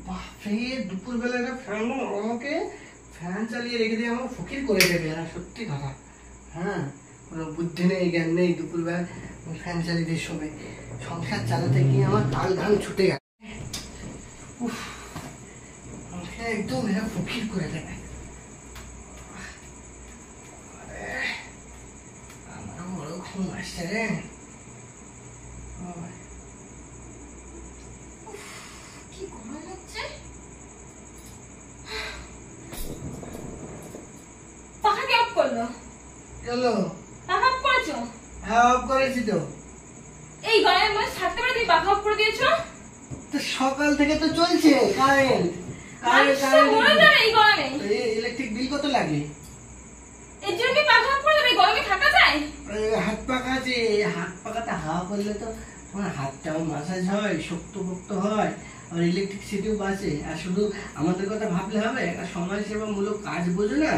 বাপরে দুপুরবেলা ফ্যান আমাকে ফ্যান চালিয়ে রেখে দিয়ে আমাকে ফকির করে দেবে এরা, সত্যি কথা। হ্যাঁ, কোনো বুদ্ধি নেই, জ্ঞান নেই, দুপুরবেলা ফ্যান চালিয়ে দিয়ে শোবে। সংসার চালাতে গিয়ে আমার কাল ধান ছুটে গেল। উফ, আমাকে একদম এরা ফকির করে দেবে। আমারও বড় ঘুম আসছে রে। কি গরম হচ্ছে। পাখা কে অফ করলো? চলো। পাখা অফ করেছো? হ্যাঁ, অফ করেছি তো। এই গরমের মধ্যে থাকতে পারে তুমি পাখা অফ করে দিয়েছো? তো সকাল থেকে তো চলছে কারেন্ট। এই গরমে ইলেকট্রিক বিল কত লাগে? এর জন্য কি পাখা অফ করে দেবে? গরমে থাকা যায়? হাত পাখা আছে, হাত পাখাতে হাওয়া করলে তো তোমার হাতটাও মাসাজ হয়, শক্তপোক্ত হয়, আর ইলেকট্রিসিটিও বাঁচে। আর শুধু আমাদের কথা ভাবলে হবে? একটা সমাজসেবামূলক কাজ বোঝো না?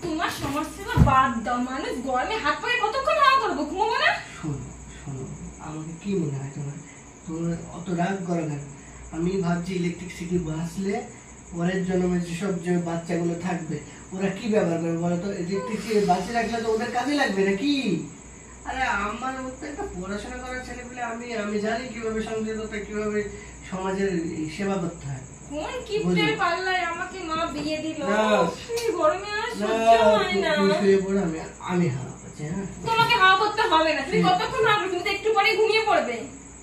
তোমার সমাজসেবা বাদ দাও, মানুষ গরমে হাত পায়ে কতক্ষণ হাওয়া করবো, ঘুমাবো না? শোনো শোনো, আমাকে কি মনে হয় তোমার? তোমার অত রাগ করো কেন? আমি ভাবছি ইলেকট্রিসিটি বাঁচলে পরের জন্মে যেসব যে বাচ্চাগুলো থাকবে ওরা কি ব্যবহার করবে বলো তো? ইলেকট্রিসিটি বাঁচিয়ে রাখলে তো ওদের কাজে লাগবে নাকি? আরে আমার মতো একটা পড়াশোনা করার ছেলে পেলে আমি জানি কিভাবে সংযত, কিভাবে সমাজের সেবা করতে হয়। কোন কিপ্টের পাল্লায় আমাকে মা বিয়ে দিল? এই গরমে আর সহ্য হয় না। শুয়ে পড়ো, আমি হাওয়া করছি। হ্যাঁ, তোমাকে হাওয়া করতে হবে না। তুমি কতক্ষণ হাওয়া করবে? তুমি তো একটু পরে ঘুমিয়ে পড়বে।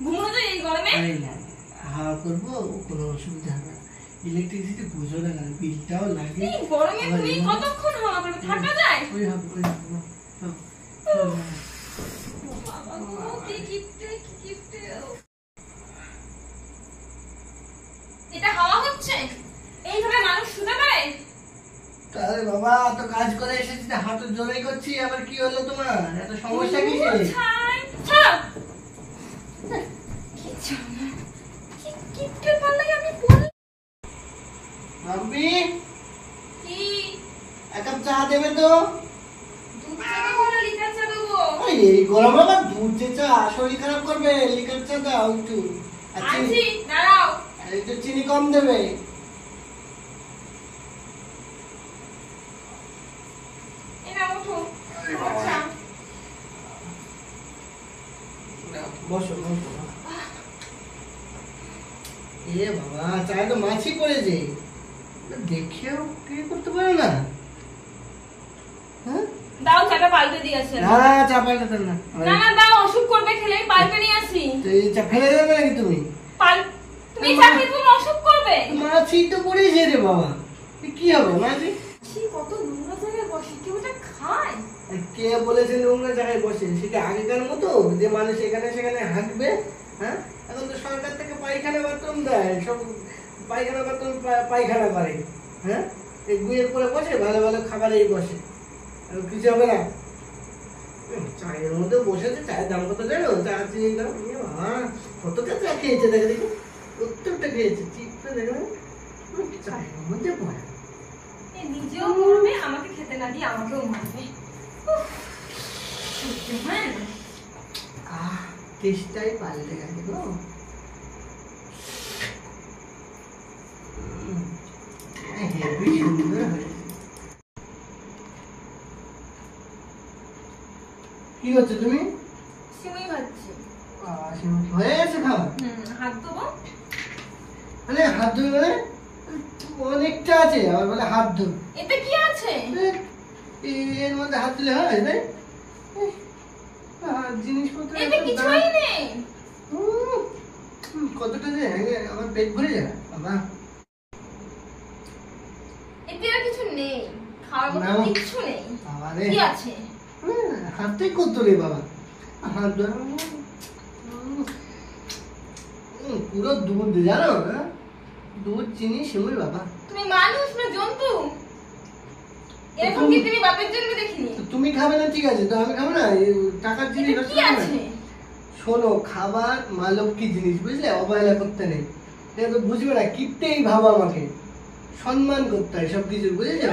ঘুমোনো যায় এই গরমে? না, হাওয়া করবো, কোনো অসুবিধা হবে না। ইলেকট্রিসিটি বুঝো না, বিলটাও লাগে। এই গরমে তুমি কতক্ষণ হাওয়া করবে? থাকা যায়? ওই হবে। বাবা গো, কি কিপ্টে, কি কিপ্টে। এটা হাওয়া হচ্ছে? এইভাবে মানুষ শুতে পারে? আরে বাবা, তো কাজ করে এসেছি, হাত জোরেই করছি, আবার কি হলো তোমার? এত সমস্যা কিসে? কি কিপ্টের পাল্লায় আমি পড়লাম। মাম্পি, কি এক কাপ চা দেবে তো? দুধ চা দেবো না লিকার চা দেবো? এই গরমে আবার দুধ চা শরীর খারাপ করবে। লিকার চা দাও একটু। আছি, দাঁড়াও। আর একটু চিনি কম দেবে। এনা ওঠো। আচ্ছা বসো বসো। এ বাবা, চায়ে তো মাছি পড়েছে। দেখেও কি করতে পারো না? হ্যাঁ, দাও, চাটা পাল্টে দিয়ে আসি। না চা পাল্টাতে না। না না, দাও, অসুখ করবে খেলে। আমি পাল্টে নিয়ে আসি। এই চা ফেলে দেবে নাকি তুমি? তুমি চা খেলে তুমি অসুখ করবে। মাছি তো পড়েছে রে বাবা, কি হবে মাছি? কত নোংরা জায়গায় বসে, কেউ এটা খায়? কে বলেছে নোংরা জায়গায় বসে? সেটা আগেকার মতো যে মানুষ এখানে সেখানে হাঁটবে? হ্যাঁ, এখন তো সরকার থেকে পায়খানা বাথরুম দেয়, সব পায়খানা বাথরুম পায়খানা করে। হ্যাঁ, এই গুয়ের পরে বসে, ভালো ভালো খাবারেই বসে, আর কিছু হবে না। চায়ের মধ্যে বসেছে, চায়ের দাম কত জানো? চা চিনি দাম কতটা চা খেয়েছে, দেখে দেখি প্রত্যেকটা খেয়েছে। চিপটা দেখো, চায়ের মধ্যে পড়ে। নিজেও মরবে, আমাকে খেতে না দিয়ে আমাকেও মারবে। টেস্টটাই পাল্টে গেছে গো। হেভি সুন্দর হয়েছে। কি করছো তুমি? সিমুই ভাজছি। হয়ে গেছে খাবার? হাত ধোবো। মানে হাত ধুই মানে অনেকটা আছে, আবার বলে হাত ধুই। এতে কি আছে? এর মধ্যে হাত দিলে হয় তাই? জিনিসপত্র এতে কিছুই নেই। কতটা যে আমার পেট ভরে যায় বাবা। এতে আর কিছু নেই, খাওয়ার মতো কিছু নেই। কি আছে? হাতে কত রে বাবা, হাত ধোয়া পুরো দুধ জানো? দুধ চিনি সিমুই বাবা। তুমি মানুষ না জন্তু? এরকম কি তুমি বাপের জন্য দেখিনি? তুমি খাবে না ঠিক আছে, তো আমি খাবো না? টাকার জিনিস কি আছে? শোনো, খাবার মা লক্ষ্মী জিনিস, বুঝলে? অবহেলা করতে নেই। এটা তো বুঝবে না, কিপটেই ভাবো আমাকে। সম্মান করতে হয় সবকিছু, বুঝেছো?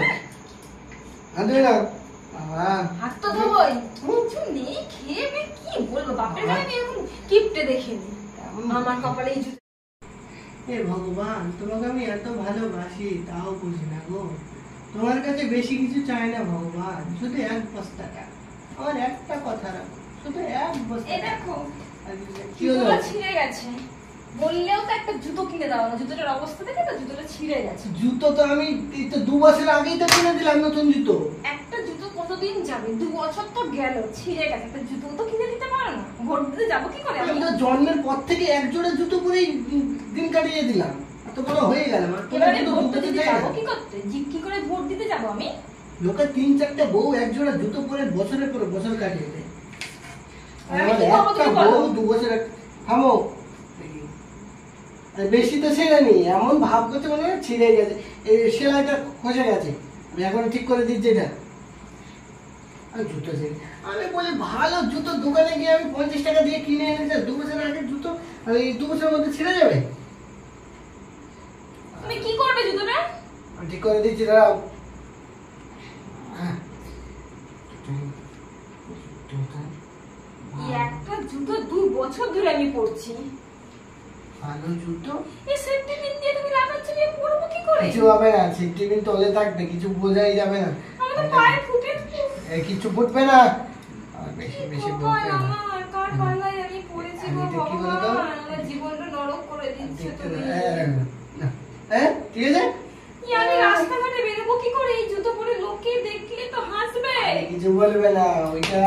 হাত ধুয়ে নাও। হাত তো ধোবই। কিছু নেই, খেয়ে কি বলবো? বাপের বাড়ি এরকম কিপটে দেখিনি। আমার কপালে হে ভগবান, তোমাকে আমি এত ভালোবাসি তাও বুঝি না গো। তোমার কাছে বেশি কিছু চাই না ভগবান, শুধু এক বস্তা টাকা। আমার একটা কথা রাখো, শুধু এক বস্তা। এই দেখো কি হলো? জুতোটা ছিঁড়ে গেছে, বললেও তো একটা জুতো কিনে দাও না। জুতোটার অবস্থা দেখে তো জুতোটা ছিঁড়ে গেছে। জুতো তো আমি এই তো 2 বছর আগেই তো কিনে দিলাম নতুন জুতো। একটা জুতো কতদিন যাবে? 2 বছর তো গেল, ছিঁড়ে গেছে, একটা জুতো তো কিনে দিতে পারো না? ভোট দিতে যাবো কি করে আমি আমি? তো জন্মের পর থেকে এক জোড়া জুতো পরেই দিন কাটিয়ে দিলাম, এত বড় হয়ে গেলাম। আর তোমার এবারে জুতো ভোট ঢুকতে দিতে চাই যাবো না। কি করতে? কি করে ভোট দিতে যাবো আমি? লোকে 3-4টা বউ এক জোড়া জুতো পরে বছরের পর বছর কাটিয়ে দেয়। আর আমি আমার কি করবো একটা তুমি বলো? বউ 2 বছর থামো। আর বেশি তো ছেড়েনি, এমন ভাব করছে মনে হয় ছিঁড়ে গেছে, এই সেলাইটা খসে গেছে। আমি এখন ঠিক করে দিচ্ছি এটা। আর জুতো ছেড়ে আমি বলি ভালো জুতো দোকানে গিয়ে আমি 50 টাকা দিয়ে কিনে এনেছি, 2 বছর আগে জুতো, আর এই 2 বছরের মধ্যে ছিঁড়ে যাবে। তুমি কি করবে জুতোটা? আমি ঠিক করে দিচ্ছি, দাঁড়াও। এই একটা জুতো 2 বছর ধরে আমি পরছি। ভালো জুতো এই সেফটি পিন দিয়ে তুমি লাগাচ্ছ, আমি পরবো কি করে? কিছু হবে না, সেফটি পিন তলে থাকবে, কিছু বোঝাই যাবে না। আমার তো পায়ে ফুটে। কিছু ফুটবে না। আর বেশি বেশি বলবে ভগবান, না। আমার কার পাল্লায় আমি পড়েছি গো এটা কি বলো তো? ভগবান, আমার জীবনটা নরক করে দিচ্ছে তুমি। ঠিক আছে। আমি রাস্তাঘাটে বেরোবো কি করে? এই জুতো পরে লোকে দেখলে তো হাসবে। কিছু বলবে না, ওইটা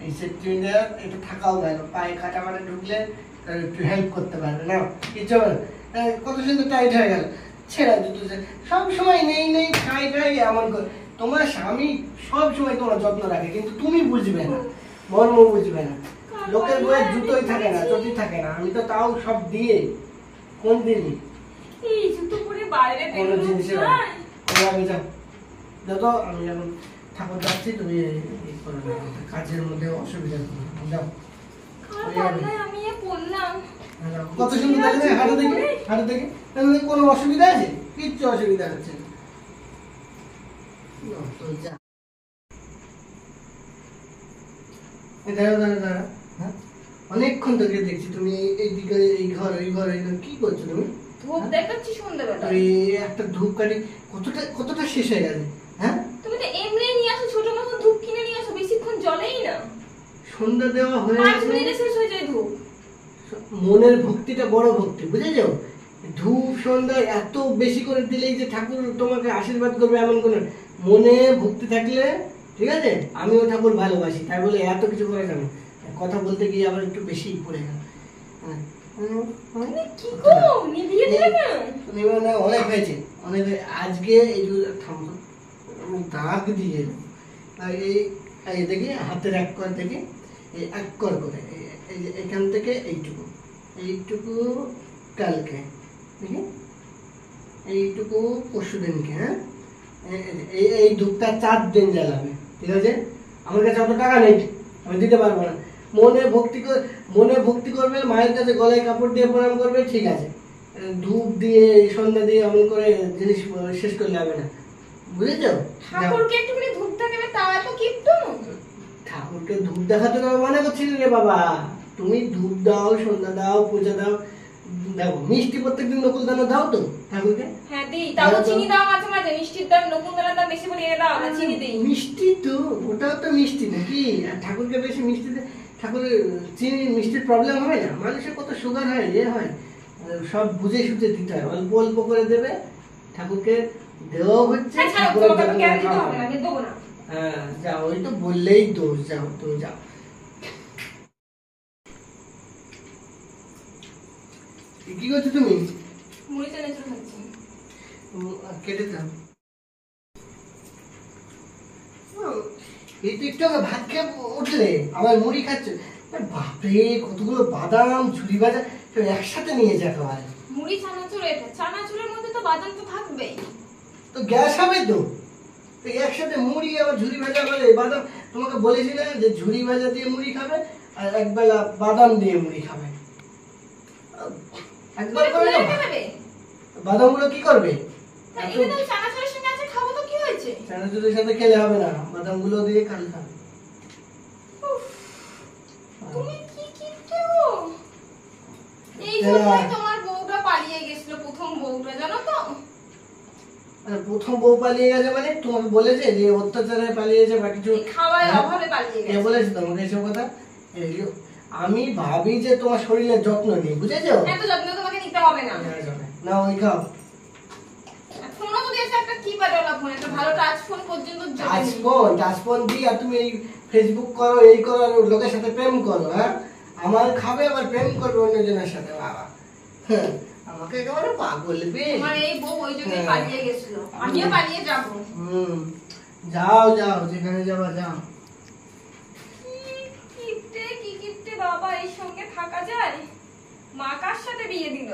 এই সেফটি পিনটা এটা থাকাও ভালো, পায়ে কাটা মাটা ঢুকলে একটু হেল্প করতে পারবে না কিছু। কত সুন্দর টাইট হয়ে গেল, ছেঁড়া জুতো সব সময় নেই নেই খাই খাই এমন করে। তোমার স্বামী সব সময় তোমার যত্ন রাখে, কিন্তু তুমি বুঝবে না, মর্ম বুঝবে না। লোকের বইয়ের জুতোই থাকে না, চটি থাকে না, আমি তো তাও সব দিয়ে কোন দিনই এই জুতো পরে বাইরে কোনো বেরোবো জিনিসের যায়? আমি যাও যত, আমি এখন ঠাকুর যাচ্ছি, তুমি এই করো না, কাজের মধ্যে অসুবিধা করো না, যাও। কার পাল্লায় আমি এ পড়লাম? কত সুন্দর লাগছে, হাঁটা দেখে হাঁটা দেখে। কোনো অসুবিধা আছে? কিচ্ছু অসুবিধা হচ্ছে না। দাঁড়া দাঁড়া দাঁড়া, হ্যাঁ অনেকক্ষণ থেকে দেখছি তুমি এইদিকে এই ঘর ওই ঘর এই ঘর, কি করছো তুমি? ধূপ দেখাচ্ছি সন্ধ্যাবেলা। এই একটা ধূপকাঠি কতটা কতটা শেষ হয়ে গেছে, হ্যাঁ? তুমি তো এমনি নিয়ে আসো, ছোট মতন ধূপ কিনে নিয়ে আসো, বেশিক্ষণ জ্বলেই না। সন্ধ্যা দেওয়া হয়ে 5 গেছে। মিনিটে শেষ হয়ে যায় ধূপ। মনের ভক্তিটা বড় ভক্তি, বুঝেছো? ধূপ সন্ধ্যায় এত বেশি করে দিলেই যে ঠাকুর তোমাকে আশীর্বাদ করবে এমন কোন, মনে ভক্তি থাকলে, ঠিক আছে? আমিও ঠাকুর ভালোবাসি, তাই বলে এত কিছু করে কেন? কথা বলতে গিয়ে আবার একটু বেশি পড়ে গেল। তুমি কি করো? নিভিয়ে দিলে না? অনেক হয়েছে, অনেক আজকে এই যে থামো, দাগ দিয়ে এই দেখি হাতের এক কর থেকে এই এক কর করে এই যে এখান থেকে এইটুকু কালকে, ঠিক আছে? এইটুকু পরশু দিনকে, হ্যাঁ এই ধূপটা 4 দিন জ্বালাবে, ঠিক আছে? আমার কাছে অত টাকা নেই, আমি দিতে পারবো না। মনে ভক্তি করবে, মায়ের কাছে গলায় কাপড় দিয়ে প্রণাম করবে, ঠিক আছে? ধূপ দিয়ে সন্ধ্যা দিয়ে এমন করে জিনিস শেষ করলে হবে না, বুঝেছো? ঠাকুরকে একটুখানি ধূপ দেখাবে, তাও এত কিপ্টন? ঠাকুরকে ধূপ দেখাতে না মনে করছিস রে বাবা? তুমি ধূপ দাও, সন্ধ্যা দাও, পূজা দাও, দেখো মিষ্টি প্রত্যেকদিন নকুলদানা দাও তো ঠাকুরকে? হ্যাঁ দিই, তাও তো চিনি দাও মাঝে মাঝে। মিষ্টির দাম, নকুলদানার দাম বেশি করে এনে দাও না, চিনি দিই। মিষ্টি তো, ওটাও তো মিষ্টি নাকি? আর ঠাকুরকে বেশি মিষ্টি ঠাকুরের চিনি মিষ্টির প্রবলেম হয় না? মানুষের কত সুগার হয়, হয়, সব বুঝে সুঝে দিতে হয়, অল্প অল্প করে দেবে, ঠাকুরকে দেওয়াও হচ্ছে, ঠাকুরের জন্য খাওয়া হবে। আমি দেবো না। হ্যাঁ যাও, ওই তো বললেই দোষ, যাও তুমি যাও। কি করছো তুমি? মুড়ি টেনে চলে যাচ্ছি। কেটে দাও। এই তো একটু আগে ভাত খেয়ে উঠলে আবার মুড়ি খাচ্ছ? বাপরে, কতগুলো বাদাম, ঝুরি ভাজা সব একসাথে নিয়ে যা খাওয়া। মুড়ি চানাচুর, এটা চানাচুরের মধ্যে তো বাদাম তো থাকবেই। তো গ্যাস হবে তো। একসাথে মুড়ি আবার ঝুরি ভাজা, আবার বাদাম। তোমাকে বলেছি না যে ঝুরি ভাজা দিয়ে মুড়ি খাবে আর একবেলা বাদাম দিয়ে মুড়ি খাবে। একবার করে বাদাম গুলো কি করবে? চানাচুরের সঙ্গে আছে, খাবো তো কি হয়েছে? চানাচুরের সাথে খেলে হবে না, বাদাম গুলো দিয়ে খালি খাবে। তুমি কি কিপ্টে গো? এই জন্যই তোমার বউটা পালিয়ে গেছিল প্রথম বউটা, জানো তো? আর প্রথম বউ পালিয়ে গেছে মানে তোমাকে বলেছে যে অত্যাচারে পালিয়েছে বা কিছু? এই খাওয়ার অভাবে পালিয়ে কে গেছে। বলেছে তোমাকে এসব কথা? আমি ভাবি যে তোমার শরীরের যত্ন নিই, বুঝেছো? এত যত্ন তোমাকে নিতে হবে না। না ওই খাও। ফোনও তো দিয়েছে একটা কিপ্যাডওয়ালা ফোন, একটা ভালো টাচ ফোন পর্যন্ত জোটেনি। টাচ ফোন দিয়ে আর তুমি এই ফেসবুক করো, এই করো, আর লোকের সাথে প্রেম করো। হ্যাঁ, আমার খাবে আবার প্রেম করবে অন্যজনের সাথে। বাবা, হ্যাঁ, আমাকে একেবারে পাগল বে। আমার এই বউ ওই জন্যই পালিয়ে গেছিল, আমিও পালিয়ে যাবো। যাও যাও, যেখানে যাবা যাও। কি কিপ্টে বাবা, এর সঙ্গে থাকা যায়? মা কার সাথে বিয়ে দিল?